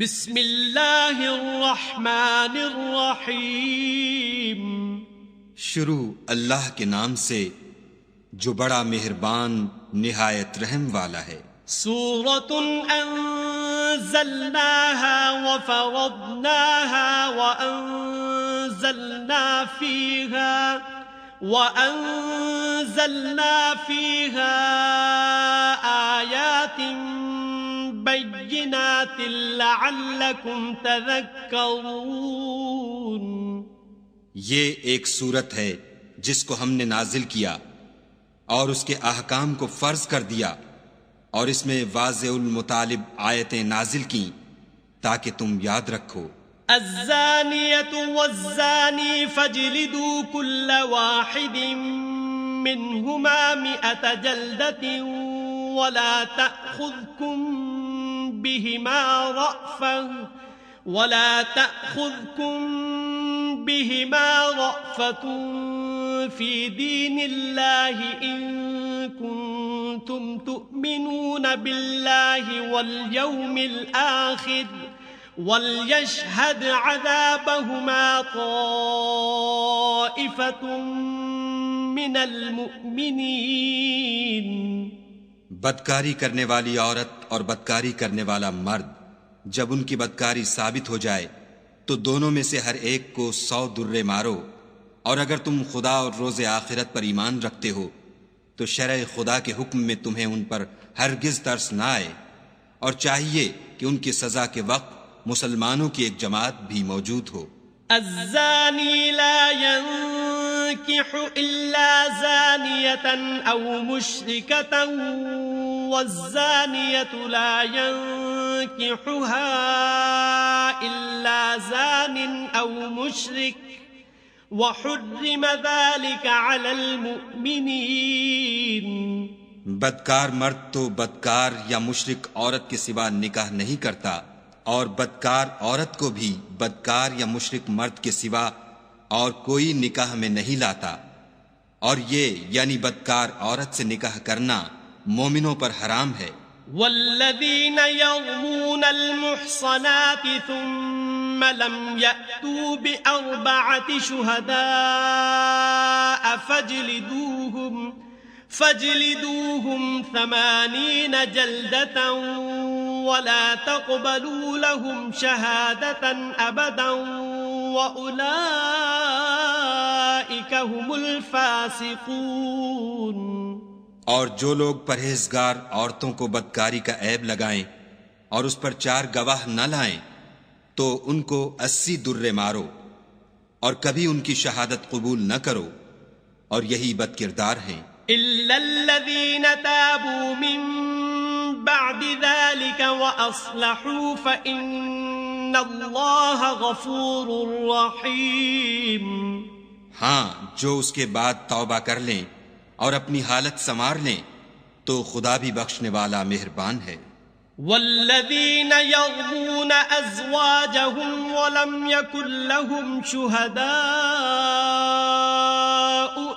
بسم اللہ الرحمن الرحیم. شروع اللہ کے نام سے جو بڑا مہربان نہایت رحم والا ہے. سورۃ انزلناها وفرضناها وأنزلنا فيها آيات بينات لعلكم تذكرون. یہ ایک سورت ہے جس کو ہم نے نازل کیا اور اس کے احکام کو فرض کر دیا، اور اس میں واضح المطالب آیتیں نازل کیں تاکہ تم یاد رکھو. الزانية والزاني فاجلدوا كل واحد منهما 100 جلدة ولا تأخذكم بهما رأفة في دين الله إن كنتم تؤمنون بالله واليوم الآخر وَلْيَشْهَدْ عَذَابَهُمَا طَائِفَةٌ مِّنَ الْمُؤْمِنِينَ. بدکاری کرنے والی عورت اور بدکاری کرنے والا مرد جب ان کی بدکاری ثابت ہو جائے تو دونوں میں سے ہر ایک کو 100 درے مارو، اور اگر تم خدا اور روز آخرت پر ایمان رکھتے ہو تو شرع خدا کے حکم میں تمہیں ان پر ہرگز ترس نہ آئے، اور چاہیے کہ ان کی سزا کے وقت مسلمانوں کی ایک جماعت بھی موجود ہو. الزانی لا ينكح الا زانية او مشركة والزانية لا ينكحها الا زان او مشرك وحرم ذلك على المؤمنين. بدکار مرد تو بدکار یا مشرک عورت کے سوا نکاح نہیں کرتا، اور بدکار عورت کو بھی بدکار یا مشرک مرد کے سوا اور کوئی نکاح میں نہیں لاتا، اور یہ یعنی بدکار عورت سے نکاح کرنا مومنوں پر حرام ہے. والذین یرمون المحصنات ثم لم یأتوا بأربعة شہداء فاجلدوهم 80 جلدة ولا تقبلوا لهم شهادة أبدا وأولئك هم الفاسقون. اور جو لوگ پرہیزگار عورتوں کو بدکاری کا عیب لگائیں اور اس پر 4 گواہ نہ لائیں تو ان کو 80 درے مارو، اور کبھی ان کی شہادت قبول نہ کرو، اور یہی بد کردار ہیں. إلا الذين تابوا من بعد ذلك وأصلحوا فإن الله غفور رحيم. ہاں، جو اس کے بعد توبہ کر لیں اور اپنی حالت سنوار لیں تو خدا بھی بخشنے والا مہربان ہے. والذين يرمون أزواجهم ولم يكن لهم شهداء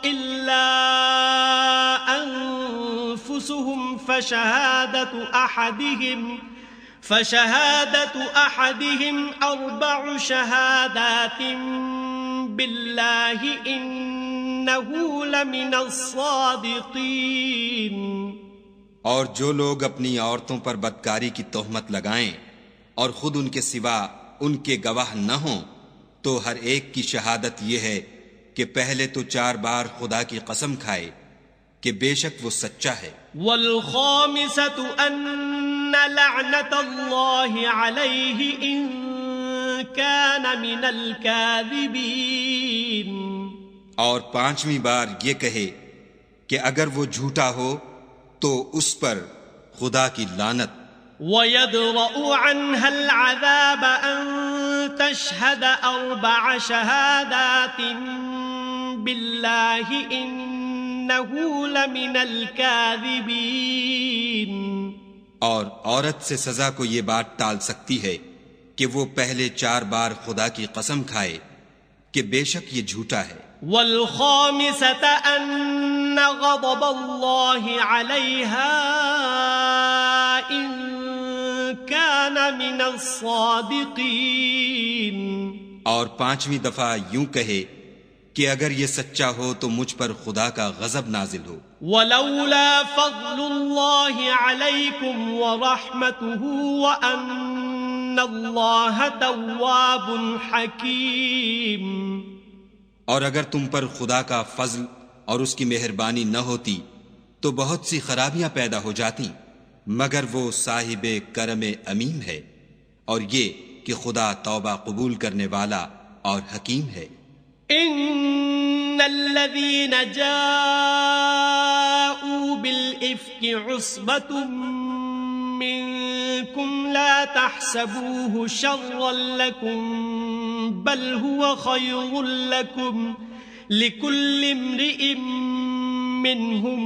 إلا أنفسهم فشهادة أحدهم 4 شهادات بالله إنه لمن الصادقين. اور جو لوگ اپنی عورتوں پر بدکاری کی تہمت لگائیں اور خود ان کے سوا ان کے گواہ نہ ہوں تو ہر ایک کی شہادت یہ ہے کہ پہلے تو 4 بار خدا کی قسم کھائے کہ بے شک وہ سچا ہے. والخامسة أن لعنة الله عليه إن كان من الكاذبين. اور 5ویں بار یہ کہے کہ اگر وہ جھوٹا ہو تو اس پر خدا کی لعنت. وَيَدْرَأُ عَنْهَا الْعَذَابَ أَن تَشْهَدَ 4 شَهَادَاتٍ بِاللَّهِ إِنَّهُ لَمِنَ الْكَاذِبِينَ. اور عورت سے سزا کو یہ بات ٹال سکتی ہے کہ وہ پہلے 4 بار خدا کی قسم کھائے کہ بے شک یہ جھوٹا ہے. والخامسة أن غضب الله عليها إن كان من الصادقين. اور 5ویں دفعہ یوں کہے کہ اگر یہ سچا ہو تو مجھ پر خدا کا غضب نازل ہو. ولولا فضل الله عليكم ورحمته وأن الله تواب حكيم. اور اگر تم پر خدا کا فضل اور اس کی مہربانی نہ ہوتی تو بہت سی خرابیاں پیدا ہو جاتی، مگر وہ صاحب کرم امیم ہے، اور یہ کہ خدا توبہ قبول کرنے والا اور حکیم ہے. ان الذين جاءوا بالإفك عصبة منكم لا تحسبوه شرا لكم بل هو خير لكم لكل امرئ منهم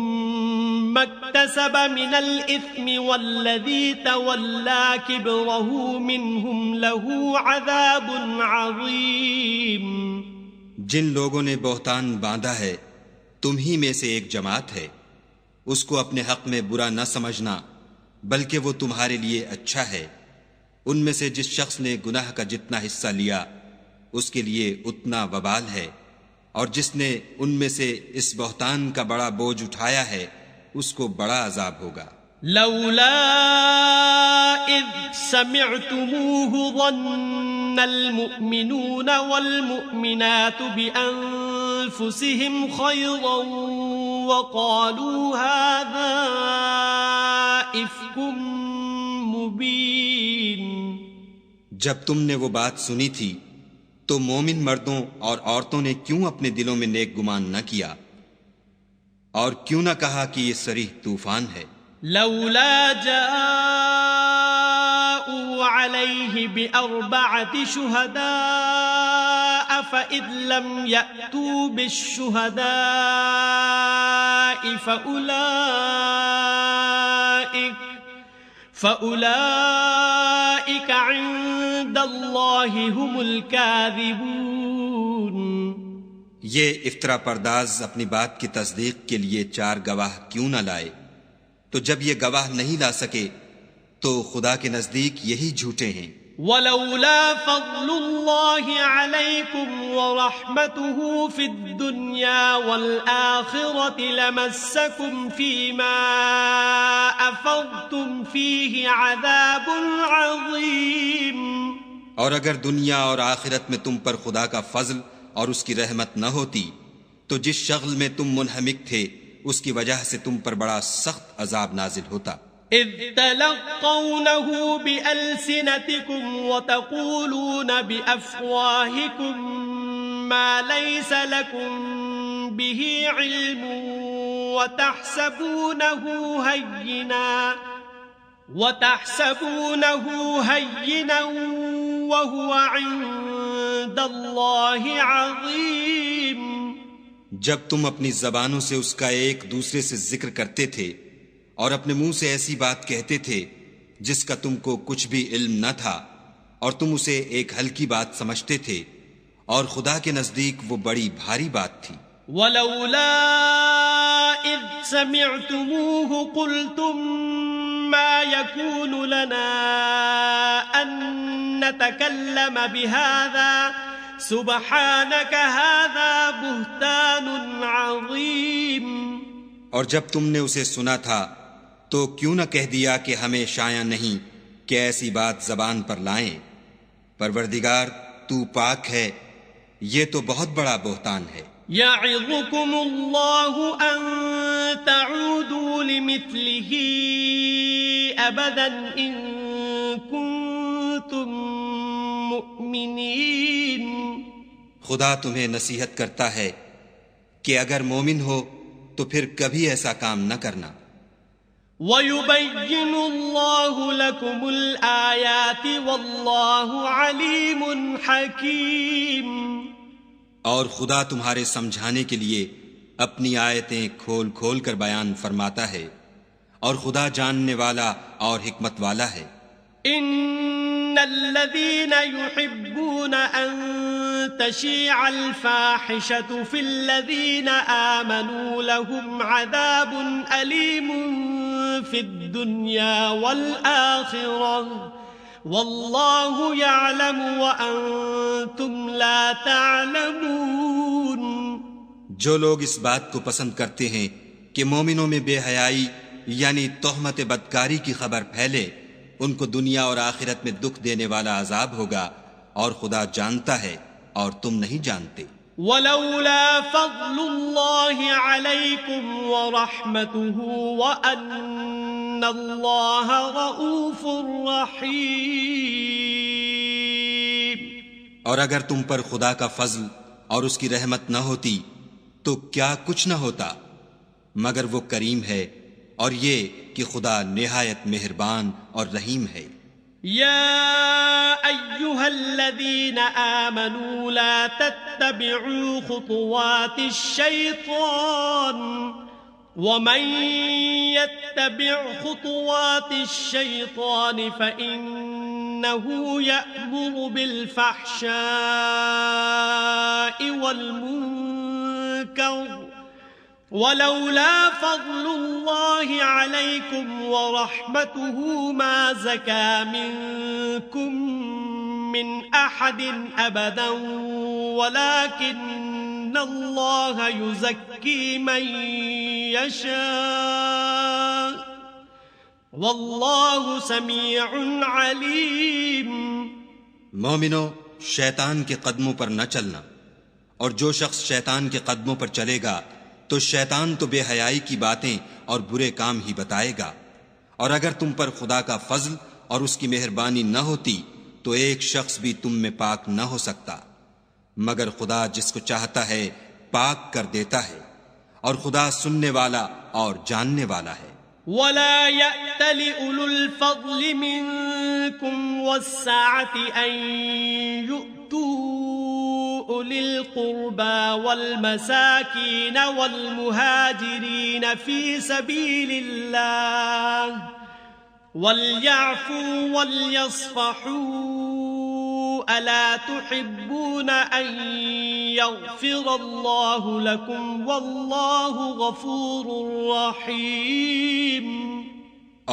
ما اكتسب من الإثم والذي تولى كبره منهم له عذاب عظيم. جن لوگوں نے بہتان باندھا ہے تم ہی میں سے ایک جماعت ہے، اس کو اپنے حق میں برا نہ سمجھنا بلکہ وہ تمہارے لیے اچھا ہے. ان میں سے جس شخص نے گناہ کا جتنا حصہ لیا اس کے لیے اتنا وبال ہے، اور جس نے ان میں سے اس بہتان کا بڑا بوجھ اٹھایا ہے اس کو بڑا عذاب ہوگا. لولا اذ سمعتموه ظن المؤمنون والمؤمنات بأنفسهم خيرا وقالوا هذا إفك مبين. جب تم نے وہ بات سنی تھی تو مومن مردوں اور عورتوں نے کیوں اپنے دلوں میں نیک گمان نہ کیا اور کیوں نہ کہا کہ یہ صریح طوفان ہے. لولا جاءوا عليه بأربعة شهداء فإذ لم يأتوا بالشهداء فأولئك عند الله هم الكاذبون. یہ افطرا پرداز اپنی بات کی تصدیق کے لیے 4 گواہ کیوں نہ لائے؟ تو جب یہ گواہ نہیں لا سکے تو خدا کے نزدیک یہی جھوٹے ہیں. ولولا فضل الله عليكم ورحمته في الدنيا والآخرة لمسكم فيما أفضتم فيه عذاب عظيم. اور اگر دنیا اور آخرت میں تم پر خدا کا فضل اور اس کی رحمت نہ ہوتی تو جس شغل میں تم منہمک تھے اس کی وجہ سے تم پر بڑا سخت عذاب نازل ہوتا. اذ تلقونه بألسنتكم وتقولون بأفواهكم ما ليس لكم به علم وتحسبونه هينا وهو عند الله عظيم. جب تم اپنی زبانوں سے اس کا ایک دوسرے سے ذکر کرتے تھے اور اپنے منہ سے ایسی بات کہتے تھے جس کا تم کو کچھ بھی علم نہ تھا اور تم اسے ایک ہلکی بات سمجھتے تھے، اور خدا کے نزدیک وہ بڑی بھاری بات تھی. ولولا اذ سمعتموه قلتم ما يكون لنا ان نتكلم بهذا سبحانك هذا بهتان عظيم. اور جب تم نے اسے سنا تھا تو کیوں نہ کہہ دیا کہ ہمیں شایع نہیں کہ ایسی بات زبان پر لائیں. پروردگار تو پاک ہے، یہ تو بہت بڑا بہتان ہے. يعظكم الله ان تعودوا لمثله ابدا ان كنتم مؤمنين. خدا تمہیں نصیحت کرتا ہے کہ اگر مومن ہو تو پھر کبھی ایسا کام نہ کرنا. وَيُبَيِّنُ اللَّهُ لَكُمُ الْآيَاتِ وَاللَّهُ عَلِيمٌ حَكِيمٌ. اور خدا تمہارے سمجھانے کے لیے اپنی آیتیں کھول کھول کر بیان فرماتا ہے، اور خدا جاننے والا اور حکمت والا ہے. ان الذين يحبون ان تشيع الفاحشة في الذين آمنوا لهم عذاب أليم في الدنيا والآخرة واللہ یعلم وانتم لا تعلمون۔ جو لوگ اس بات کو پسند کرتے ہیں کہ مومنوں میں بے حیائی یعنی تہمت بدکاری کی خبر پھیلے، ان کو دنیا اور آخرت میں دکھ دینے والا عذاب ہوگا، اور خدا جانتا ہے اور تم نہیں جانتے۔ ولولا فضل الله عليكم ورحمته وأن الله رؤوف رحيم۔ اور اگر تم پر خدا کا فضل اور اس کی رحمت نہ ہوتی تو کیا کچھ نہ ہوتا، مگر وہ کریم ہے، اور یہ کہ خدا نہایت مہربان اور رحیم ہے۔ يا أيها الذين آمنوا لا تتبعوا خطوات الشيطان ومن يتبع خطوات الشيطان فإنه يأمر بالفحشاء والمنكر ولولا فضل الله عليكم ورحمته ما زكى منكم من أحد أبدا ولكن الله يزكي من يشاء والله سميع عليم۔ مومنو، شیطان کے قدموں پر نہ چلنا، اور جو شخص شیطان کے قدموں پر چلے گا تو شیطان تو بے حیائی کی باتیں اور برے کام ہی بتائے گا، اور اگر تم پر خدا کا فضل اور اس کی مہربانی نہ ہوتی تو ایک شخص بھی تم میں پاک نہ ہو سکتا، مگر خدا جس کو چاہتا ہے پاک کر دیتا ہے، اور خدا سننے والا اور جاننے والا ہے۔ ولا يأتل أولو الفضل منكم والسعة أن يؤتوا أولي القربى والمساكين والمهاجرين في سبيل الله وليعفوا وليصفحوا ألا تحبون أن يغفر الله لكم والله غفور رحيم۔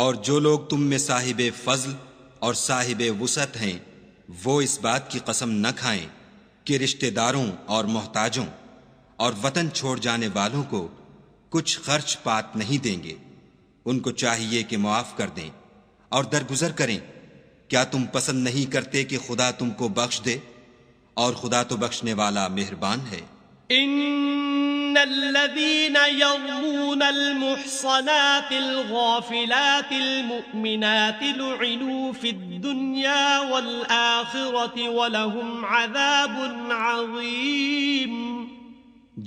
اور جو لوگ تم میں صاحب فضل اور صاحب وسعت ہیں وہ اس بات کی قسم نہ کھائیں کہ رشتہ داروں اور محتاجوں اور وطن چھوڑ جانے والوں کو کچھ خرچ پات نہیں دیں گے، ان کو چاہیے کہ معاف کر دیں اور درگزر کریں۔ کیا تم پسند نہیں کرتے کہ خدا تم کو بخش دے؟ اور خدا تو بخشنے والا مہربان ہے۔ ان الذين يرمون المحصنات الغافلات المؤمنات لعنوا في الدنيا والآخرة ولهم عذاب عظيم۔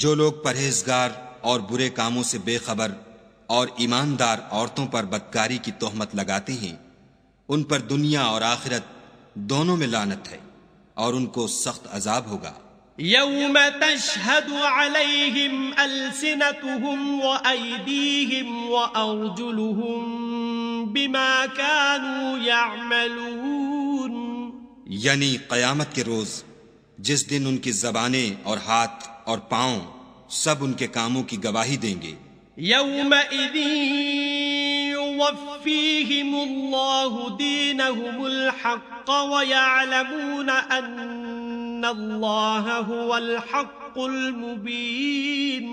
جو لوگ پرہیزگار اور برے کاموں سے بے خبر اور ایماندار عورتوں پر بدکاری کی تہمت لگاتے ہیں، ان پر دنیا اور آخرت دونوں میں لعنت ہے، اور ان کو سخت عذاب ہوگا۔ يوم تشهد عليهم ألسنتهم وأيديهم وأرجلهم بما كانوا يعملون۔ یعنی قیامت کے روز جس دن ان کی زبانیں اور ہاتھ اور پاؤں سب ان کے کاموں کی گواہی دیں گے۔ يومئذ يوفيهم الله دينهم الحق ويعلمون أن الله هو الحق المبين۔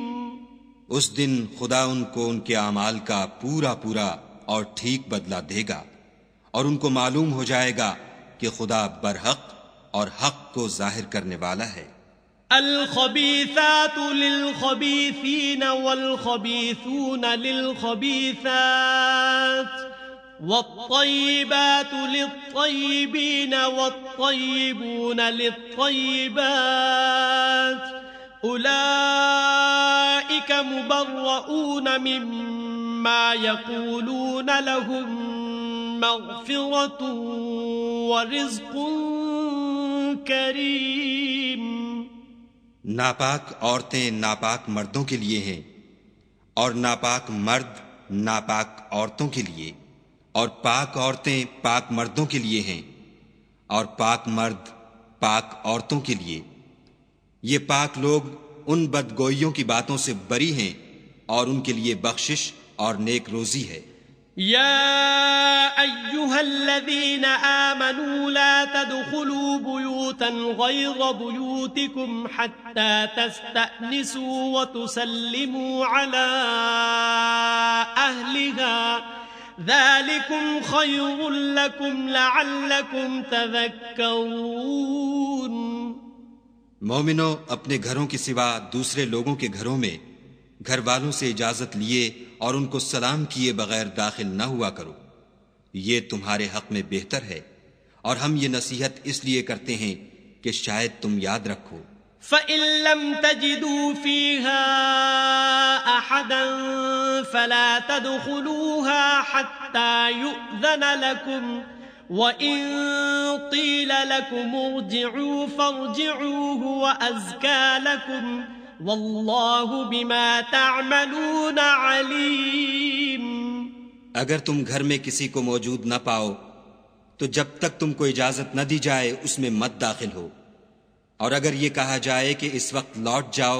اس دن خدا ان کو ان کے اعمال کا پورا پورا اور ٹھیک بدلہ دے گا، اور ان کو معلوم ہو جائے گا کہ خدا برحق اور حق کو ظاہر کرنے والا ہے۔ الخبيثات للخبيثين والخبيثون للخبيثات والطيبات للطيبين والطيبون للطيبات أولئك مبرؤون مما يقولون لهم مغفرة ورزق كريم۔ ناپاک عورتیں ناپاک مردوں کے لیے ہیں، اور ناپاک مرد ناپاک عورتوں کے لیے، اور پاک عورتیں پاک مردوں کے لیے ہیں، اور پاک مرد پاک عورتوں کے لیے۔ یہ پاک لوگ ان بدگوئیوں کی باتوں سے بری ہیں، اور ان کے لیے بخشش اور نیک روزی ہے۔ یا ایھا أيها الذين آمنوا لا تدخلوا بيوتا غير بيوتكم حتى تستأنسوا وتسلموا على أهلها ذلكم خير لكم لعلكم تذكرون. مومنو، اپنے گھروں کے سوا دوسرے لوگوں کے گھروں میں گھر والوں سے اجازت لیے اور ان کو سلام کیے بغیر داخل نہ ہوا کرو، یہ تمہارے حق میں بہتر ہے، اور ہم یہ نصیحت اس لیے کرتے ہیں کہ شاید تم یاد رکھو. فَإِن لَّمْ تَجِدُوا فِيهَا أَحَدًا فَلَا تَدْخُلُوهَا حَتَّى يُؤْذَنَ لَكُمْ وَإِن قِيلَ لَكُمُ ارْجِعُوا فَارْجِعُوا هُوَ أَزْكَىٰ لَكُمْ وَاللَّهُ بِمَا تَعْمَلُونَ عَلِيمٌ. اگر تم گھر میں کسی کو موجود نہ پاؤ تو جب تک تم کو اجازت نہ دی جائے اس میں مت داخل ہو، اور اگر یہ کہا جائے کہ اس وقت لوٹ جاؤ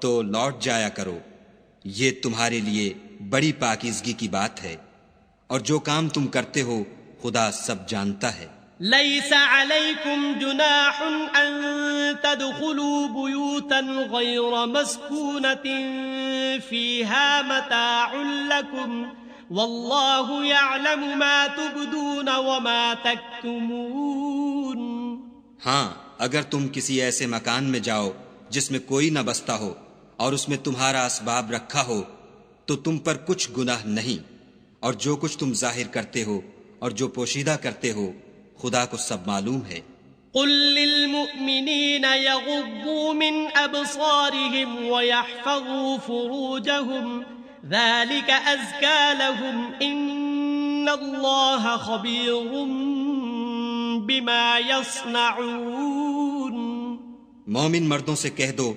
تو لوٹ جایا کرو، یہ تمہارے لیے بڑی پاکیزگی کی بات ہے، اور جو کام تم کرتے ہو خدا سب جانتا ہے. ليس عليكم جناح أن تدخلوا بيوتا غير مسكونة فيها متاع لكم والله يعلم ما تبدون وما تكتمون. ہاں، اگر تم کسی ایسے مکان میں جاؤ جس میں کوئی نہ بستا ہو اور اس میں تمہارا اسباب رکھا ہو تو تم پر کچھ گناہ نہیں، اور جو کچھ تم ظاہر کرتے ہو اور جو پوشیدہ کرتے ہو خدا کو سب معلوم ہے. قل للمؤمنين يغضوا من أبصارهم ويحفظوا فروجهم ذلك أزكى لهم إن الله خبير بما يصنعون. مومن مردوں سے کہہ دو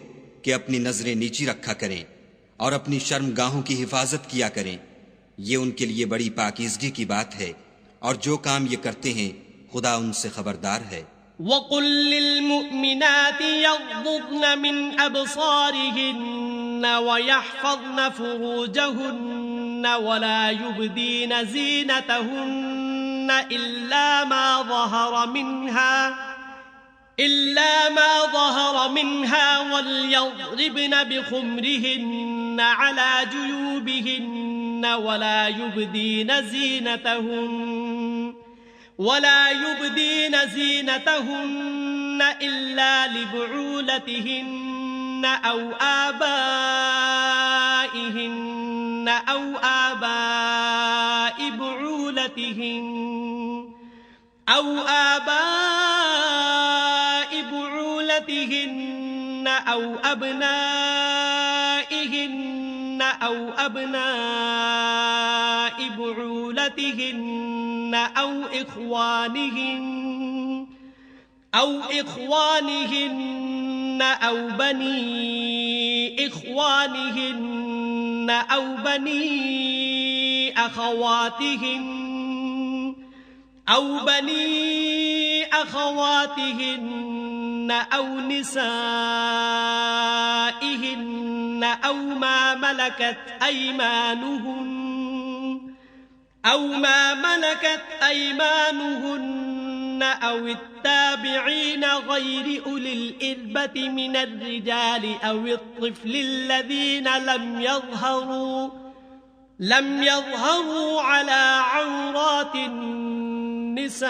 کہ اپنی نظریں نیچی رکھا کریں اور اپنی شرم گاہوں کی حفاظت کیا کریں، یہ ان کے لیے بڑی پاکیزگی کی بات ہے، اور جو کام یہ کرتے ہیں خدا ان سے خبردار ہے. وَقُل لِّلْمُؤْمِنَاتِ يَغْضُضْنَ مِنْ أَبْصَارِهِنَّ وَيَحْفَظْنَ فُرُوجَهُنَّ وَلَا يُبْدِينَ زِينَتَهُنَّ إِلَّا مَا ظَهَرَ مِنْهَا وَلْيَضْرِبْنَ بِخُمُرِهِنَّ عَلَى جُيُوبِهِنَّ ولا يبدين زينتهن إلا لبعولتهن أو آبائهن أو آباء بعولتهن أو أبنائهن أو أبناء بعولتهن أو إخوانهن أو بني إخوانهن أو بني أخواتهن أو نسائهن أو ما ملكت أيمانهن أو التابعين غير أولي الإربة من الرجال أو الطفل الذين لم يظهروا على عورات النساء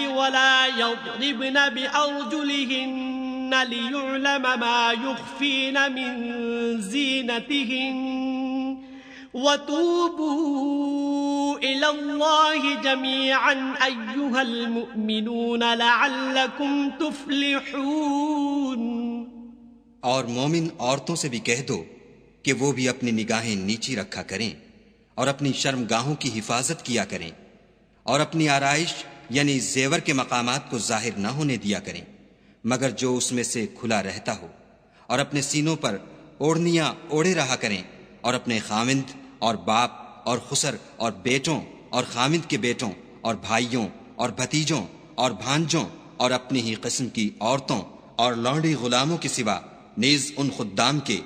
ولا يضربن بأرجلهن ليعلم ما يخفين من زينتهن وَتُوبُوا إِلَى اللَّهِ جَمِيعًا أَيُّهَا الْمُؤْمِنُونَ لَعَلَّكُمْ تُفْلِحُونَ. اور مومن عورتوں سے بھی کہہ دو کہ وہ بھی اپنی نگاہیں نیچی رکھا کریں اور اپنی شرم گاہوں کی حفاظت کیا کریں، اور اپنی آرائش یعنی زیور کے مقامات کو ظاہر نہ ہونے دیا کریں مگر جو اس میں سے کھلا رہتا ہو، اور اپنے سینوں پر اوڑھنیاں اوڑھے رہا کریں، اور اپنے خاوند اور باپ اور خسر اور بیٹوں اور خاوند کے بیٹوں اور بھائیوں اور بھتیجوں اور بھانجوں اور اپنی ہی قسم کی عورتوں اور لونڈی غلاموں کے سوا نیز ان خدام کے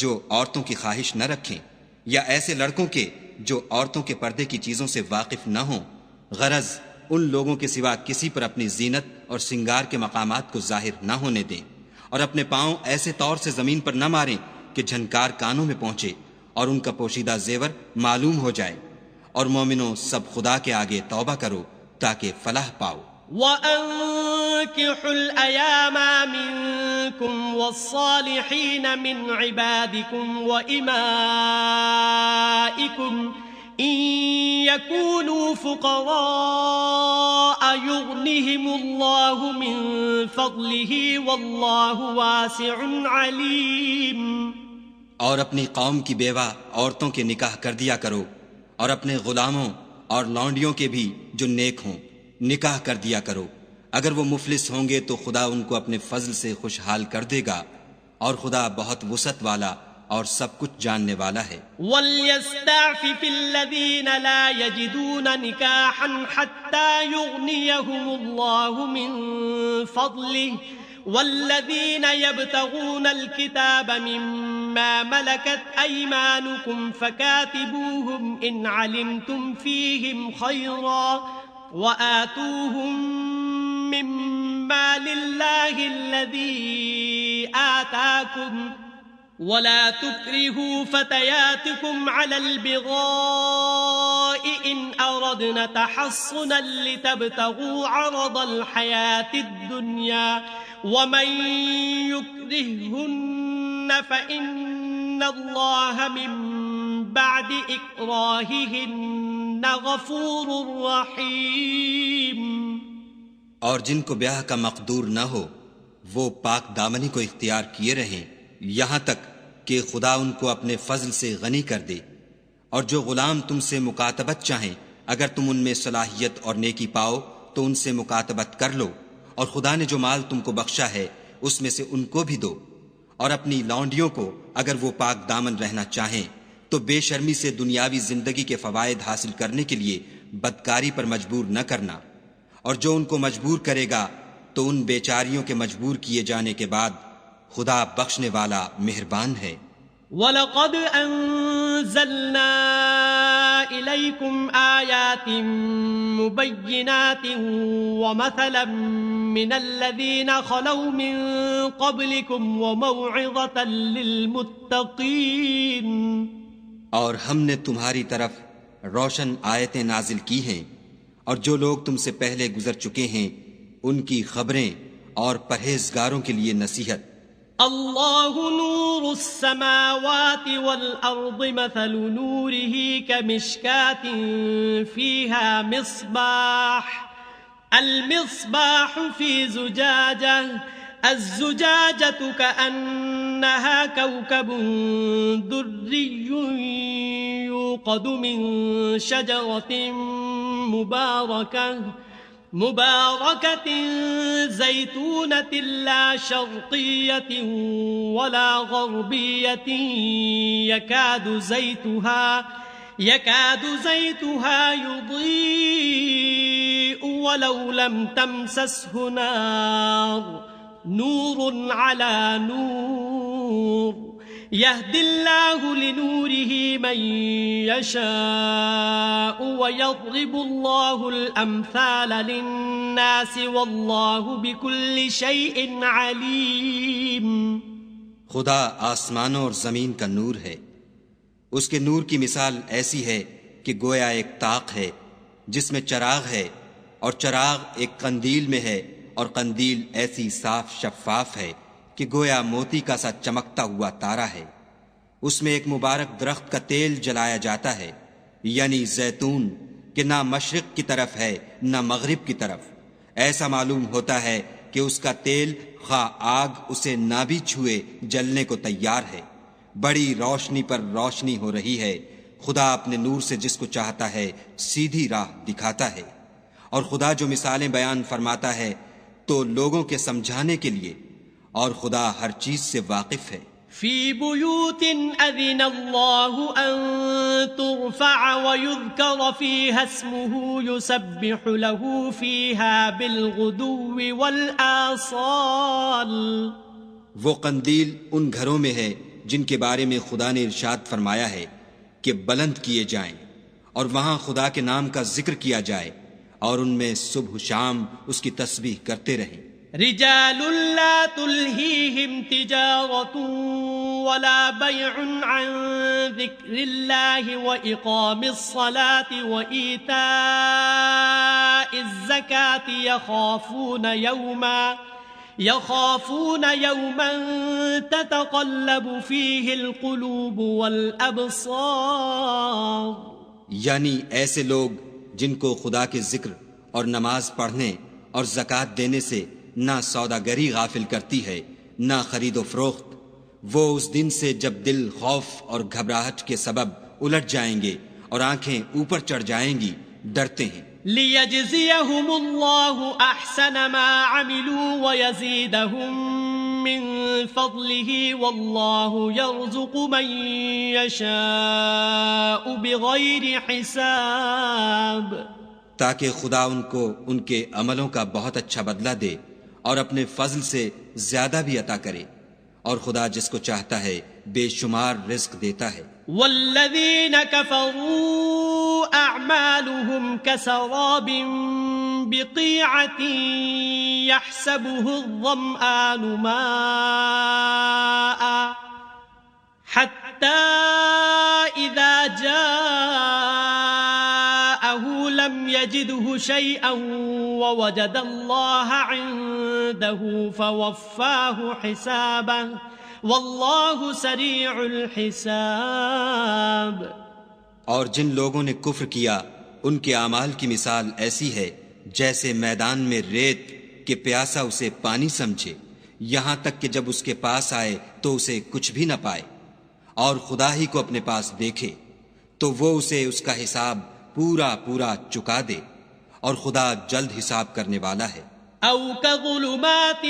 جو عورتوں کی خواہش نہ رکھیں، یا ایسے لڑکوں کے جو عورتوں کے پردے کی چیزوں سے واقف نہ ہوں غرض ان لوگوں کے سوا کسی پر اپنی زینت اور سنگار کے مقامات کو ظاہر نہ ہونے دیں، اور اپنے پاؤں ایسے طور سے زمین پر نہ ماریں کہ جھنکار کانوں میں پہنچے اور ان کا پوشیدہ زیور معلوم ہو جائے۔ اور مومنوں، سب خدا کے آگے توبہ کرو تاکہ فلاح پاؤ۔ وَأَنكِحُوا الْأَيَامَ مِنكُمْ وَالصَّالِحِينَ مِنْ عِبَادِكُمْ وَإِمَائِكُمْ إِن يَكُونُوا فُقَرَاءَ يُغْنِهِمُ اللَّهُ مِنْ فَضْلِهِ وَاللَّهُ وَاسِعٌ عَلِيمٌ۔ اور اپنی قوم کی بیوہ عورتوں کے نکاح کر دیا کرو، اور اپنے غلاموں اور لونڈیوں کے بھی جو نیک ہوں نکاح کر دیا کرو۔ اگر وہ مفلس ہوں گے تو خدا ان کو اپنے فضل سے خوشحال کر دے گا، اور خدا بہت وسعت والا اور سب کچھ جاننے والا ہے۔ وَلْيَسْتَعْفِفِ الَّذِينَ لَا يَجِدُونَ نِكَاحًا حَتَّى يُغْنِيَهُمُ اللَّهُ مِنْ فَضْلِهِ وَالَّذِينَ يَبْتَغُونَ الْكِتَابَ مِمَّا مَلَكَتْ أَيْمَانُكُمْ فَكَاتِبُوهُمْ إِنْ عَلِمْتُمْ فِيهِمْ خَيْرًا وَآتُوهُمْ مِمَّا لِلَّهِ الَّذِي آتَاكُمْ وَلَا تُكْرِهُوا فَتَيَاتِكُمْ عَلَى الْبِغَاءِ إِنْ أَرَدْنَ تَحَصُّنًا لِتَبْتَغُوا عَرَضَ الْحَيَاةِ الدُّنْيَا وَمَنْ يُكْرِههُنَّ فَإِنَّ اللَّهَ مِنْ بَعْدِ إِكْرَاهِهِنَّ غَفُورٌ رَحِيمٌ۔ اور جن کو بیاہ کا مقدور نہ ہو وہ پاک دامنی کو اختیار کیے رہیں یہاں تک کہ خدا ان کو اپنے فضل سے غنی کر دے۔ اور جو غلام تم سے مکاتبت چاہیں اگر تم ان میں صلاحیت اور نیکی پاؤ تو ان سے مکاتبت کر لو، اور خدا نے جو مال تم کو بخشا ہے اس میں سے ان کو بھی دو۔ اور اپنی لونڈیوں کو اگر وہ پاک دامن رہنا چاہیں تو بے شرمی سے دنیاوی زندگی کے فوائد حاصل کرنے کے لیے بدکاری پر مجبور نہ کرنا، اور جو ان کو مجبور کرے گا تو ان بیچاریوں کے مجبور کیے جانے کے بعد خدا بخشنے والا مہربان ہے۔ وَلَقَدْ أَنزَلْنَا إِلَيْكُمْ آيَاتٍ مُبَيِّنَاتٍ وَمَثَلًا مِّنَ الَّذِينَ خَلَوْا مِن قَبْلِكُمْ وَمَوْعِظَةً لِّلْمُتَّقِينَ۔ اور ہم نے تمہاری طرف روشن آیتیں نازل کی ہیں، اور جو لوگ تم سے پہلے گزر چکے ہیں ان کی خبریں اور پرہیزگاروں کے لیے نصیحت۔ اللہ نور السماوات والارض مثل نوره كمشكاة فيها مصباح المصباح في زجاجة الزجاجة كأنها كوكب دري يوقد من شجرة مباركة زيتونة لا شرقية ولا غربية يكاد زيتها يضيء ولو لم تمسسه نور على نور يهدي الله لنوره من يشاء ويضرب الله الأمثال للناس والله بكل شيء عليم۔ خدا آسمانوں اور زمین کا نور ہے، اس کے نور کی مثال ایسی ہے کہ گویا ایک طاق ہے جس میں چراغ ہے، اور چراغ ایک قندیل میں ہے، اور قندیل ایسی صاف شفاف ہے کہ گویا موتی کا سا چمکتا ہوا تارا ہے۔ اس میں ایک مبارک درخت کا تیل جلایا جاتا ہے، یعنی زیتون، کہ نہ مشرق کی طرف ہے نہ مغرب کی طرف۔ ایسا معلوم ہوتا ہے کہ اس کا تیل خواہ آگ اسے نہ بھی چھوئے جلنے کو تیار ہے۔ بڑی روشنی پر روشنی ہو رہی ہے۔ خدا اپنے نور سے جس کو چاہتا ہے سیدھی راہ دکھاتا ہے، اور خدا جو مثالیں بیان فرماتا ہے تو لوگوں کے سمجھانے کے لیے، اور خدا ہر چیز سے واقف ہے۔ فی بیوت اذن اللہ ان ترفع ویذکر فیہا اسمہ یسبح له فیہا بالغدو والآصال۔ وہ قندیل ان گھروں میں ہے جن کے بارے میں خدا نے ارشاد فرمایا ہے کہ بلند کیے جائیں، اور وہاں خدا کے نام کا ذکر کیا جائے، اور ان میں صبح شام اس کی تسبیح کرتے رہیں۔ رجال لا تلهيهم تجارة ولا بيع عن ذكر الله وإقام الصلاة وإيتاء الزكاة يخافون يوما تتقلب فيه القلوب والأبصار، یعنی ایسے لوگ جن کو خدا کے ذکر اور نماز پڑھنے اور زکوٰۃ دینے سے نہ سوداگری غافل کرتی ہے نہ خرید و فروخت، وہ اس دن سے جب دل خوف اور گھبراہٹ کے سبب الٹ جائیں گے اور آنکھیں اوپر چڑھ جائیں گی، ڈرتے ہیں۔ لِيَجْزِيَهُمُ اللَّهُ أَحْسَنَ مَا عَمِلُوا وَيَزِيدَهُم مِّن فَضْلِهِ وَاللَّهُ يَرْزُقُ مَن يَشَاءُ بِغَيْرِ حِسَابٍ، تاکہ خدا ان کو ان کے عملوں کا بہت اچھا بدلہ دے اور اپنے فضل سے زیادہ بھی عطا کرے، اور خدا جس کو چاہتا ہے بے شمار رزق دیتا ہے۔ والذین کفروا اعمالهم كسراب بقيعة يحسبه الظمآن ماء حتى إذا جاءه لم يجده شيئا ووجد الله عنده فوفاه حسابه واللہ سریع الحساب۔ اور جن لوگوں نے کفر کیا ان کے اعمال کی مثال ایسی ہے جیسے میدان میں ریت کہ پیاسا اسے پانی سمجھے، یہاں تک کہ جب اس کے پاس آئے تو اسے کچھ بھی نہ پائے، اور خدا ہی کو اپنے پاس دیکھے تو وہ اسے اس کا حساب پورا پورا چکا دے، اور خدا جلد حساب کرنے والا ہے۔ او كظلمات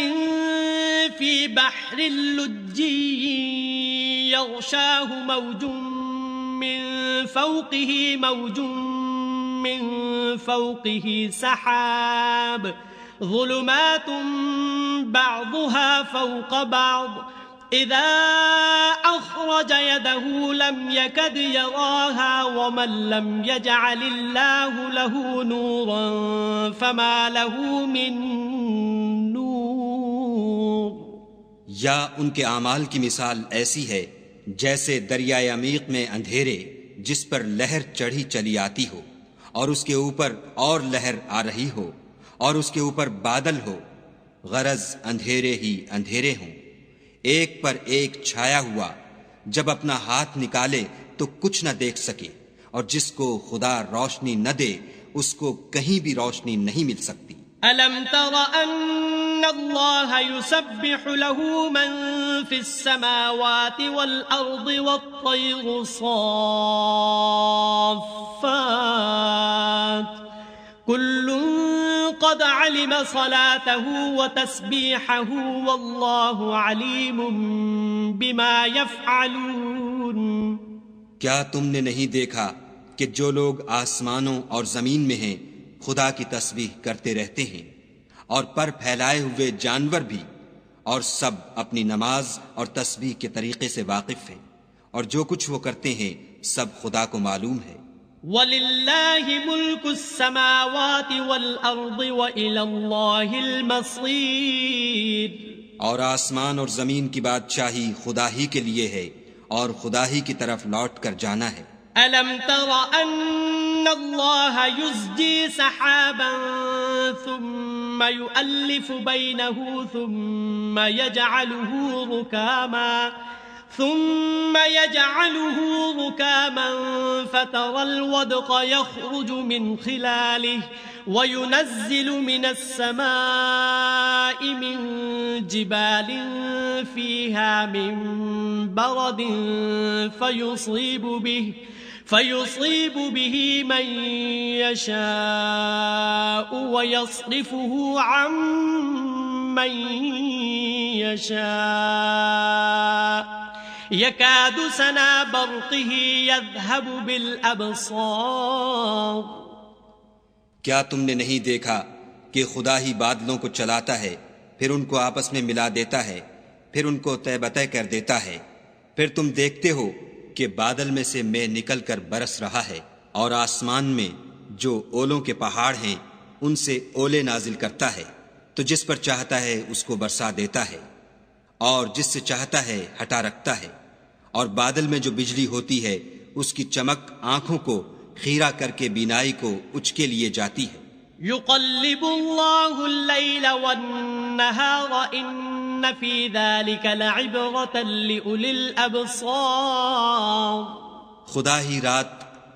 في بحر اللجي يغشاه موج من فوقه سحاب ظلمات بعضها فوق بعض إذا أخرج يده لم يكد يراها ومن لم يجعل الله له نورا فما له من نور۔ یا ان کے اعمال کی مثال ایسی ہے جیسے دریائے عمیق میں اندھیرے جس پر لہر چڑھی چلی آتی ہو اور اس کے اوپر اور لہر آ رہی ہو اور اس کے اوپر بادل ہو، غرض اندھیرے ہی اندھیرے ہوں، ایک پر ایک چھایا ہوا، جب اپنا ہاتھ نکالے تو کچھ نہ دیکھ سکے، اور جس کو خدا روشنی نہ دے اس کو کہیں بھی روشنی نہیں مل سکتی۔ أَلَمْ تَرَ أَنَّ اللَّهَ يُسَبِّحُ لَهُ مَن فِي السَّمَاوَاتِ وَالْأَرْضِ وَالطَّيْرُ صَافَّاتٍ كُلٌّ قَدْ عَلِمَ صَلَاتَهُ وَتَسْبِيحَهُ وَاللَّهُ عَلِيمٌ بِمَا يَفْعَلُونَ۔ کیا تم نے نہیں دیکھا کہ جو لوگ آسمانوں اور زمین میں ہیں خدا کی تسبیح کرتے رہتے ہیں، اور پر پھیلائے ہوئے جانور بھی، اور سب اپنی نماز اور تسبیح کے طریقے سے واقف ہیں، اور جو کچھ وہ کرتے ہیں سب خدا کو معلوم ہے۔ وَلِلَّهِ مُلْكُ السَّمَاوَاتِ وَالْأَرْضِ وَإِلَى اللَّهِ الْمَصِيرُ۔ اور آسمان اور زمین کی بادشاہی خدا ہی کے لیے ہے اور خدا ہی کی طرف لوٹ کر جانا ہے۔ أَلَمْ تَرَ أَنَّ اللَّهَ يُزْجِي سَحَابًا ثُمَّ يُؤَلِّفُ بَيْنَهُ ثُمَّ يَجْعَلُهُ رُكَامًا فَتَرَى الْوَدْقَ يَخْرُجُ مِنْ خِلَالِهِ وَيُنَزِّلُ مِنَ السَّمَاءِ مِنْ جِبَالٍ فِيهَا مِنْ بَرَدٍ فيصيب به من يشاء ويصرفه عن من يشاء يكاد سنا برقه يذهب بالأبصار۔ کیا تم نے نہیں دیکھا کہ خدا ہی بادلوں کو چلاتا ہے، پھر ان کو آپس میں ملا دیتا ہے، پھر ان کو طے بطے کر دیتا ہے، پھر تم دیکھتے ہو کہ بادل میں سے مے نکل کر برس رہا ہے، اور آسمان میں جو اولوں کے پہاڑ ہیں ان سے اولے نازل کرتا ہے تو جس پر چاہتا ہے اس کو برسا دیتا ہے اور جس سے چاہتا ہے ہٹا رکھتا ہے، اور بادل میں جو بجلی ہوتی ہے اس کی چمک آنکھوں کو خیرہ کر کے بینائی کو اچکے لیے جاتی ہے۔ يقلب الله الليل والنهار إن في ذلك لعبرة لأولي الأبصار۔ خدا ہی رات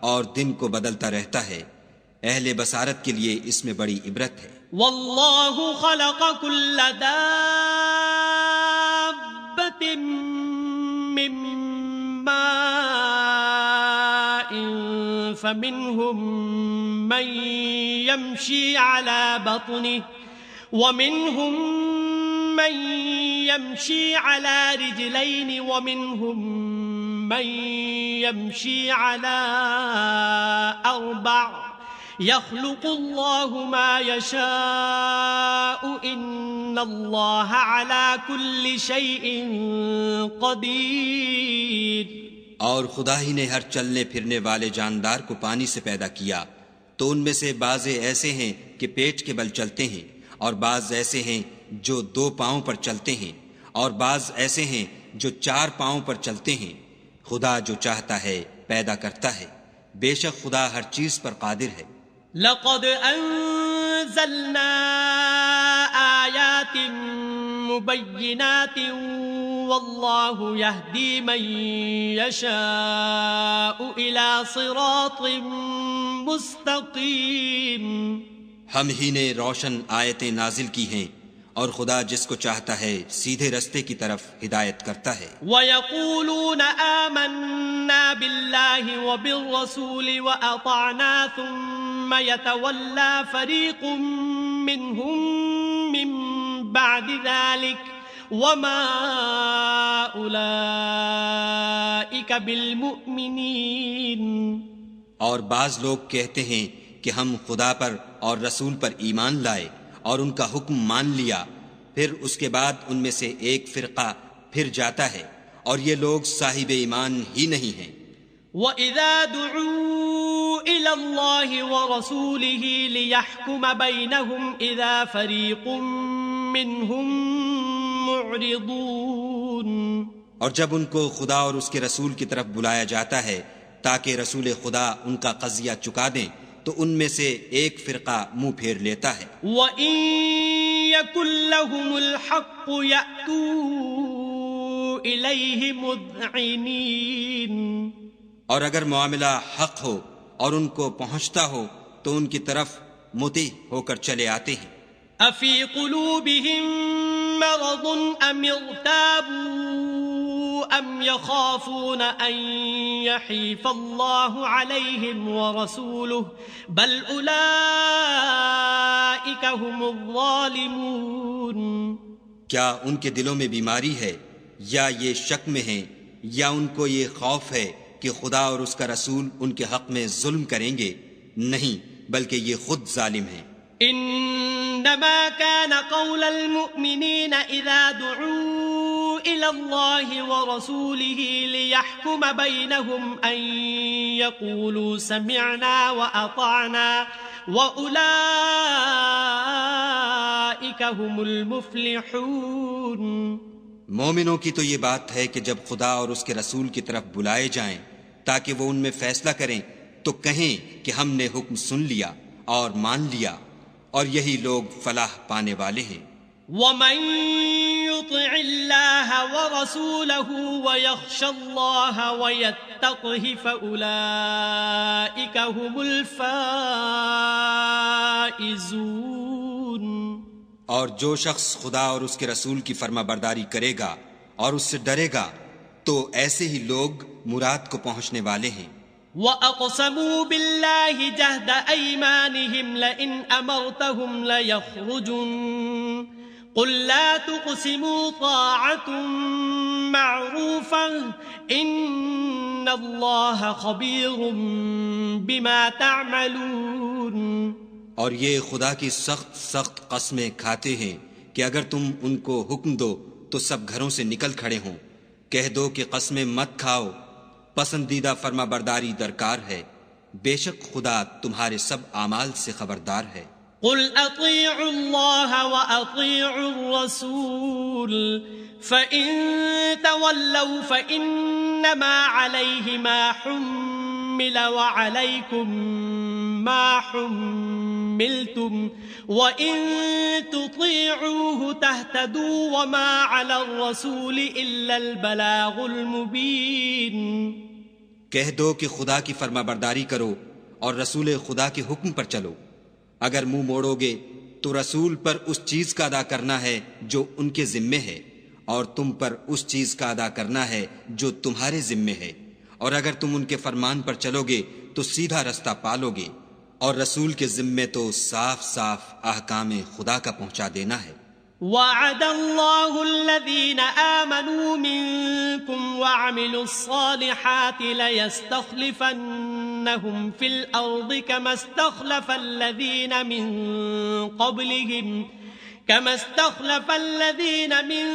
اور دن کو بدلتا رہتا ہے، اہل بصارت کے لیے اس میں بڑی عبرت ہے۔ والله خلق كل دابة من ماء فمنهم من يمشي على بطنه ومنهم من يمشي على رجلين ومنهم من يمشي على أربع يخلق الله ما يشاء إن الله على كل شيء قدير۔ اور خدا ہی نے ہر چلنے پھرنے والے جاندار کو پانی سے پیدا کیا، تو ان میں سے بعض ایسے ہیں کہ پیٹ کے بل چلتے ہیں، اور بعض ایسے ہیں جو 2 پاؤں پر چلتے ہیں، اور بعض ایسے ہیں جو 4 پاؤں پر چلتے ہیں۔ خدا جو چاہتا ہے پیدا کرتا ہے، بے شک خدا ہر چیز پر قادر ہے۔ لقد انزلنا آیات مبینات واللہ یہدی من یشاء الى صراط مستقیم۔ ہم ہی نے روشن آیتیں نازل کی ہیں، اور خدا جس کو چاہتا ہے سیدھے رستے کی طرف ہدایت کرتا ہے۔ وَيَقُولُونَ آمَنَّا بِاللَّهِ وَبِالرَّسُولِ وَأَطَعْنَا ثُمَّ يَتَوَلَّى فَرِيقٌ مِّنْهُمْ مِّن بَعْدِ ذَلِكَ وَمَا أُولَئِكَ بِالْمُؤْمِنِينَ۔ اور بعض لوگ کہتے ہیں کہ ہم خدا پر اور رسول پر ایمان لائے اور ان کا حکم مان لیا، پھر اس کے بعد ان میں سے ایک فرقہ پھر جاتا ہے، اور یہ لوگ صاحب ایمان ہی نہیں ہیں۔ وَإِذَا دُعُوا إِلَى اللَّهِ وَرَسُولِهِ لِيَحْكُمَ بَيْنَهُمْ إِذَا فَرِيقٌ مِّنْهُمْ مُعْرِضُونَ۔ اور جب ان کو خدا اور اس کے رسول کی طرف بلایا جاتا ہے تاکہ رسول خدا ان کا قضیہ چکا دیں، تو ان میں سے ایک فرقہ منہ پھیر لیتا ہے۔ وَإِن يَكُن لَّهُمُ الْحَقُّ يَأْتُوا إِلَيْهِ مُذْعِنِينَ۔ اور اگر معاملہ حق ہو اور ان کو پہنچتا ہو تو ان کی طرف مطیع ہو کر چلے آتے ہیں۔ أَفِي قُلُوبِهِم مَّرَضٌ أَمِ ارْتَابُوا أَمْ يَخَافُونَ أَن يَحِيفَ اللَّهُ عَلَيْهِمْ وَرَسُولُهُ بَلْ أُولَئِكَ هُمُ الظَّالِمُونَ۔ کیا ان کے دلوں میں بیماری ہے، یا یہ شک میں ہیں، یا ان کو یہ خوف ہے کہ خدا اور اس کا رسول ان کے حق میں ظلم کریں گے؟ نہیں، بلکہ یہ خود ظالم ہیں۔ انما كان قول المؤمنين اذا دعوا الى الله ورسوله ليحكم بينهم ان يقولوا سمعنا واطعنا واولئك هم المفلحون۔ مومنوں کی تو یہ بات ہے کہ جب خدا اور اس کے رسول کی طرف بلائے جائیں تاکہ وہ ان میں فیصلہ کریں تو کہیں کہ ہم نے حکم سن لیا اور مان لیا، اور یہی لوگ فلاح پانے والے ہیں۔ وَمَن يُطِعِ اللَّهَ وَرَسُولَهُ وَيَخْشَ اللَّهَ وَيَتَّقْهِ فَأُولَئِكَ هُمُ الْفَائِزُونَ۔ اور جو شخص خدا اور اس کے رسول کی فرما برداری کرے گا اور اس سے ڈرے گا تو ایسے ہی لوگ مراد کو پہنچنے والے ہیں۔ وَأَقْسَمُوا بِاللَّهِ جَهْدَ أَيْمَانِهِمْ لَئِنْ أَمَرْتَهُمْ لَيَخْرُجُنَّ قُل لَّا تُقْسِمُوا طَاعَةٌ مَّعْرُوفَةٌ إِنَّ اللَّهَ خَبِيرٌ بِمَا تَعْمَلُونَ۔ اور یہ خدا کی سخت سخت قسمیں کھاتے ہیں کہ اگر تم ان کو حکم دو تو سب گھروں سے نکل کھڑے ہوں۔ کہہ دو کہ قسمیں مت کھاؤ، پسندیدہ فرما برداری درکار ہے، بے شک خدا تمہارے سب اعمال سے خبردار ہے۔ قل اطیعوا اللہ واطیعوا الرسول فإن تولوا فإنما علیہ ما حمل وعلیکم ما حملتم وَإِن تُطِيعُوهُ تَهْتَدُوا وَمَا عَلَى الرَّسُولِ إِلَّا الْبَلَاغُ الْمُبِينُ۔ کہہ دو کہ خدا کی فرما برداری کرو اور رسول خدا کے حکم پر چلو۔ اگر منہ موڑو گے تو رسول پر اس چیز کا ادا کرنا ہے جو ان کے ذمے ہے، اور تم پر اس چیز کا ادا کرنا ہے جو تمہارے ذمے ہے، اور اگر تم ان کے فرمان پر چلو گے تو سیدھا رستہ پالو گے، اور رسول کے ذمے تو صاف صاف احکام خدا کا پہنچا دینا ہے۔ وعد اللہ الذین آمنوا منکم وعملوا الصالحات لیستخلفنہم فی الارض كما استخلف الذین من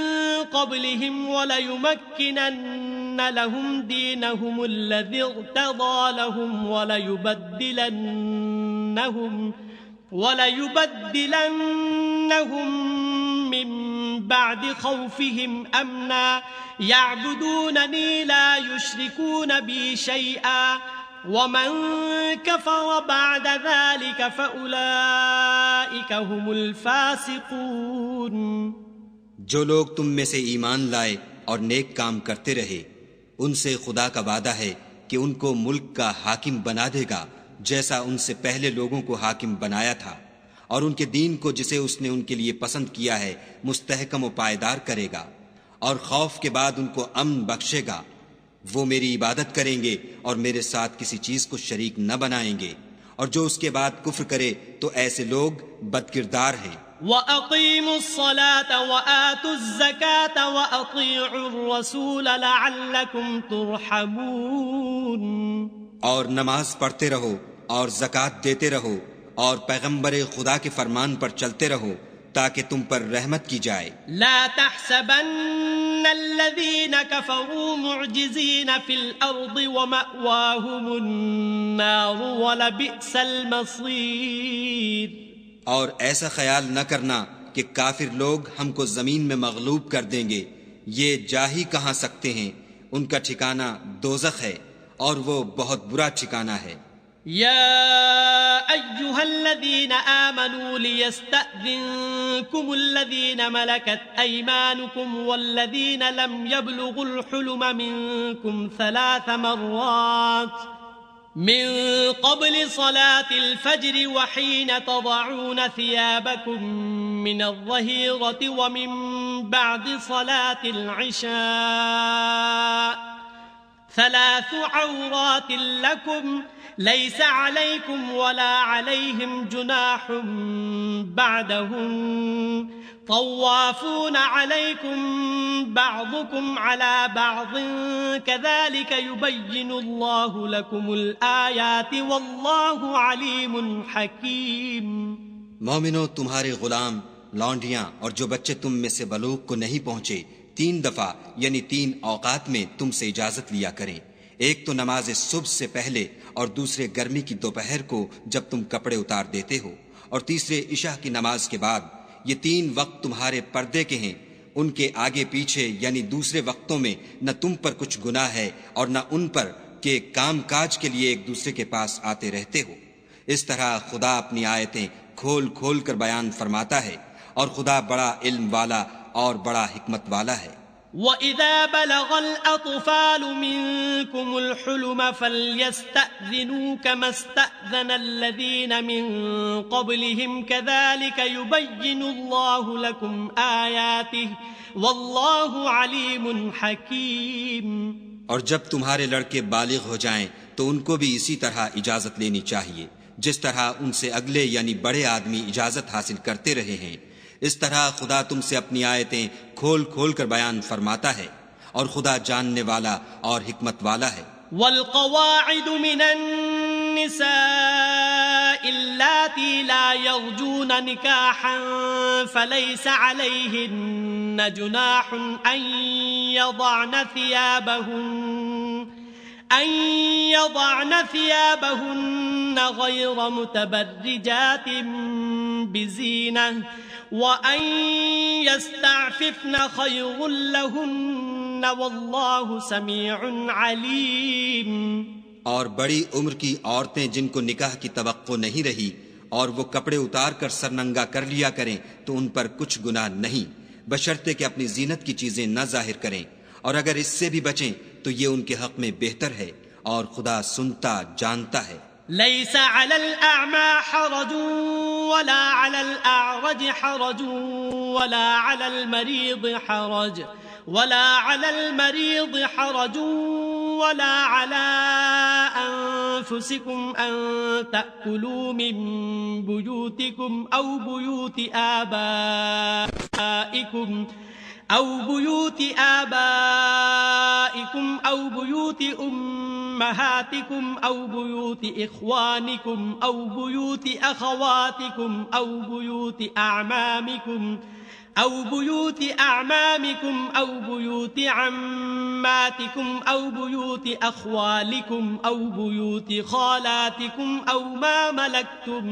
قبلهم وليمكنن لهم دینهم الذی ارتضى لهم وليبدلنهم من بعد خوفهم امنا يعبدونني لا يشركون بي شيئا ومن كفر بعد ذلك فأولئك هم الفاسقون۔ جو لوگ تم میں سے ایمان لائے اور نیک کام کرتے رہے، ان سے خدا کا وعدہ ہے کہ ان کو ملک کا حاکم بنا دے گا جیسا ان سے پہلے لوگوں کو حاکم بنایا تھا، اور ان کے دین کو جسے اس نے ان کے لیے پسند کیا ہے مستحکم و پائیدار کرے گا، اور خوف کے بعد ان کو امن بخشے گا۔ وہ میری عبادت کریں گے اور میرے ساتھ کسی چیز کو شریک نہ بنائیں گے، اور جو اس کے بعد کفر کرے تو ایسے لوگ بدکردار ہیں۔ وَأَقِيمُوا الصَّلَاةَ وَآتُوا الزَّكَاةَ وَأَطِيعُوا الرَّسُولَ لَعَلَّكُمْ تُرْحَمُونَ۔ اور نماز پڑھتے رہو اور زکوٰۃ دیتے رہو اور پیغمبر خدا کے فرمان پر چلتے رہو تاکہ تم پر رحمت کی جائے۔ لا تحسبن الذين كفروا معجزين في الأرض ومأواهم النار ولبئس المصير۔ اور ایسا خیال نہ کرنا کہ کافر لوگ ہم کو زمین میں مغلوب کر دیں گے، یہ جا ہی کہاں سکتے ہیں، ان کا ٹھکانہ دوزخ ہے اور وہ بہت برا ٹھکانہ ہے۔ يا أيها الذين آمنوا ليستأذنكم الذين ملكت أيمانكم والذين لم يبلغوا الحلم منكم 3 مرات من قبل صلاة الفجر وحين تضعون ثيابكم من الظهيرة ومن بعد صلاة العشاء 3 عورات لكم ليس عليكم ولا عليهم جناح بعدهم طوافون عليكم بعضكم على بعض كذلك يبين الله لكم الآيات والله عليم حكيم۔ مومنو، تمہارے غلام، لونڈیاں اور جو بچے تم میں سے بلوغ کو نہیں پہنچے 3 دفعہ یعنی 3 اوقات میں تم سے اجازت لیا کریں، ایک تو نماز صبح سے پہلے اور دوسرے گرمی کی دوپہر کو جب تم کپڑے اتار دیتے ہو، اور تیسرے عشاء کی نماز کے بعد۔ یہ 3 وقت تمہارے پردے کے ہیں، ان کے آگے پیچھے یعنی دوسرے وقتوں میں نہ تم پر کچھ گناہ ہے اور نہ ان پر کہ کام کاج کے لیے ایک دوسرے کے پاس آتے رہتے ہو۔ اس طرح خدا اپنی آیتیں کھول کھول کر بیان فرماتا ہے، اور خدا بڑا علم والا اور بڑا حکمت والا ہے۔ وَإِذَا بَلَغَ الْأَطْفَالُ مِنكُمُ الْحُلُمَ فَلْيَسْتَأْذِنُوا كَمَا اسْتَأْذَنَ الَّذِينَ مِن قَبْلِهِمْ كَذَلِكَ يُبَيِّنُ اللَّهُ لَكُمْ آيَاتِهِ وَاللَّهُ عَلِيمٌ حَكِيمٌ۔ اور جب تمہارے لڑکے بالغ ہو جائیں تو ان کو بھی اسی طرح اجازت لینی چاہیے جس طرح ان سے اگلے یعنی بڑے آدمی اجازت حاصل کرتے رہے ہیں۔ اس طرح خدا تم سے اپنی آیتیں کھول کھول کر بیان فرماتا ہے، اور خدا جاننے والا اور حکمت والا ہے۔ والقواعد من النساء اللاتي لا يرجون نكاحا فليس عليهن جناح أن أن يضعن ثيابهن غير متبرجات بزينة وأن يستعففن خير لهن والله سميع عليم. اور بڑی عمر کی عورتیں جن کو نکاح کی توقع نہیں رہی اور وہ کپڑے اتار کر سرننگا کر لیا کریں تو ان پر کچھ گناہ نہیں، بشرطے کہ اپنی زینت کی چیزیں نہ ظاہر کریں، اور اگر اس سے بھی بچیں تو یہ ان کے حق میں بہتر ہے، اور خدا سنتا جانتا ہے. ليس على الأعمى حرج ولا على الأعرج حرج ولا على المريض حرج ولا على أنفسكم أن تأكلوا من بيوتكم أو بيوت آبائكم أو بيوت أمهاتكم أو بيوت إخوانكم أو بيوت أخواتكم أو بيوت أعمامكم أو بيوت عماتكم أو بيوت أخوالكم أو بيوت خالاتكم أو ما ملكتم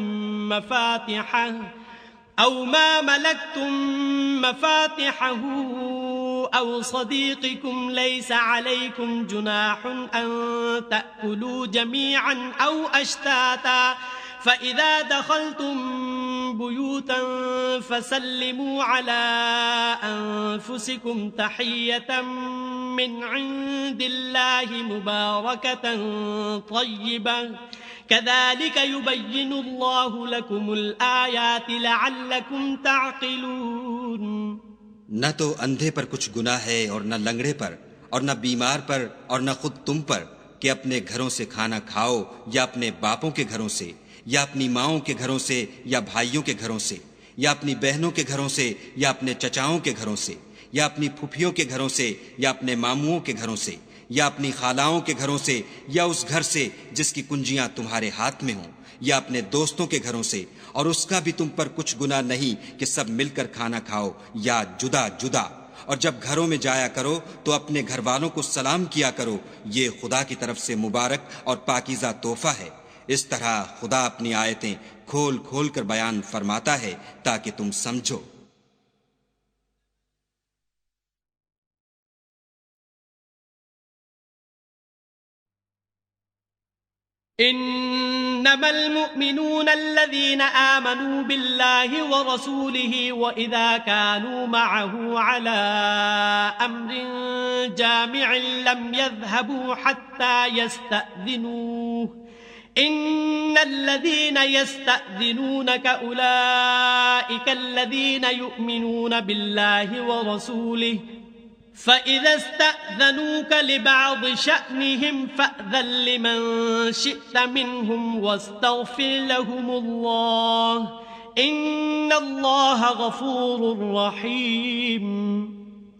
مفاتحه أو صديقكم ليس عليكم جناح أن تأكلوا جميعا أو أشتاتا فإذا دخلتم بيوتا فسلموا على أنفسكم تحية من عند الله مباركة طيبة كذلك يبين الله لكم الآيات لعلكم تعقلون. نہ تو اندھے پر کچھ گناہ ہے اور نہ لنگڑے پر اور نہ بیمار پر اور نہ خود تم پر کہ اپنے گھروں سے کھانا کھاؤ یا اپنے باپوں کے گھروں سے یا اپنی ماؤں کے گھروں سے یا بھائیوں کے گھروں سے یا اپنی بہنوں کے گھروں سے یا اپنے چچاؤں کے گھروں سے یا اپنی پھوپھیوں کے گھروں سے یا اپنے ماموؤں کے گھروں سے یا اپنی خالاؤں کے گھروں سے یا اس گھر سے جس کی کنجیاں تمہارے ہاتھ میں ہوں یا اپنے دوستوں کے گھروں سے، اور اس کا بھی تم پر کچھ گناہ نہیں کہ سب مل کر کھانا کھاؤ یا جدا جدا. اور جب گھروں میں جایا کرو تو اپنے گھر والوں کو سلام کیا کرو، یہ خدا کی طرف سے مبارک اور پاکیزہ تحفہ ہے. اس طرح خدا اپنی آیتیں کھول کھول کر بیان فرماتا ہے تاکہ تم سمجھو. إنما المؤمنون الذين آمنوا بالله ورسوله وإذا كانوا معه على أمر جامع لم يذهبوا حتى يستأذنوه إن الذين يستأذنونك أولئك الذين يؤمنون بالله ورسوله فَإِذَا اسْتَأْذَنُوكَ لِبَعْضِ شَأْنِهِمْ فَأْذَن لِّمَن شِئْتَ مِنْهُمْ وَاسْتَغْفِرْ لَهُمُ اللَّهَ إِنَّ اللَّهَ غَفُورٌ رَّحِيمٌ.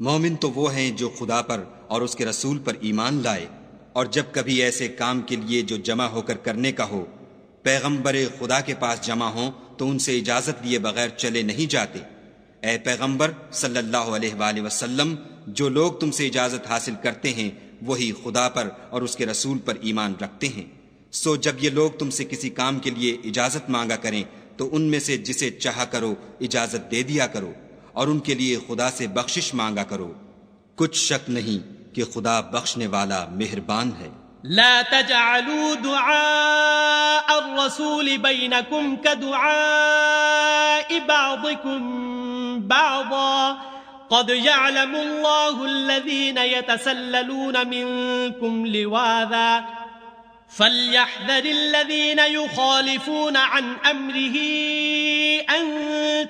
مومن تو وہ ہیں جو خدا پر اور اس کے رسول پر ایمان لائے، اور جب کبھی ایسے کام کے لیے جو جمع ہو کر کرنے کا ہو پیغمبر خدا کے پاس جمع ہوں تو ان سے اجازت لیے بغیر چلے نہیں جاتے. اے پیغمبر صلی اللہ علیہ وآلہ وسلم، جو لوگ تم سے اجازت حاصل کرتے ہیں وہی خدا پر اور اس کے رسول پر ایمان رکھتے ہیں. سو جب یہ لوگ تم سے کسی کام کے لیے اجازت مانگا کریں تو ان میں سے جسے چاہا کرو اجازت دے دیا کرو، اور ان کے لیے خدا سے بخشش مانگا کرو. کچھ شک نہیں کہ خدا بخشنے والا مہربان ہے. لا تجعلوا دعاء الرسول بينكم كدعاء بعضكم بعضا قد يعلم الله الذين يتسللون منكم لواذا فليحذر الذين يخالفون عن أمره أن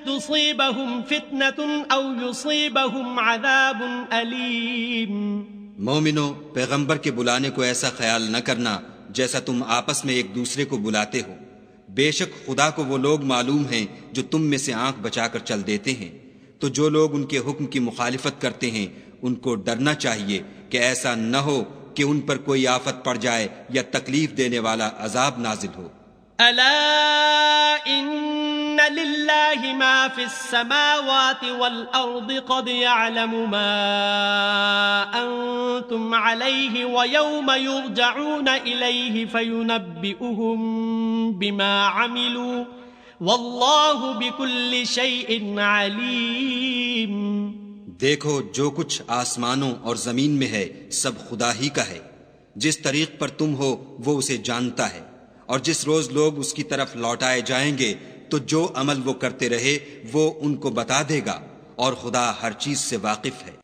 تصيبهم فتنة أو يصيبهم عذاب أليم. مومنو، پیغمبر کے بلانے کو ایسا خیال نہ کرنا جیسا تم آپس میں ایک دوسرے کو بلاتے ہو. بے شک خدا کو وہ لوگ معلوم ہیں جو تم میں سے آنکھ بچا کر چل دیتے ہیں. تو جو لوگ ان کے حکم کی مخالفت کرتے ہیں ان کو ڈرنا چاہیے کہ ایسا نہ ہو کہ ان پر کوئی آفت پڑ جائے یا تکلیف دینے والا عذاب نازل ہو. الا ان لله ما في السماوات والأرض قد يعلم ما أنتم عليه ويوم يرجعون إليه فينبئهم بما عملوا والله بكل شيء عليم. دیکھو جو کچھ آسمانوں اور زمین میں ہے سب خدا ہی کا ہے. جس طریق پر تم ہو وہ اسے جانتا ہے، اور جس روز لوگ اس کی طرف لوٹائے جائیں گے تو جو عمل وہ کرتے رہے وہ ان کو بتا دے گا، اور خدا ہر چیز سے واقف ہے.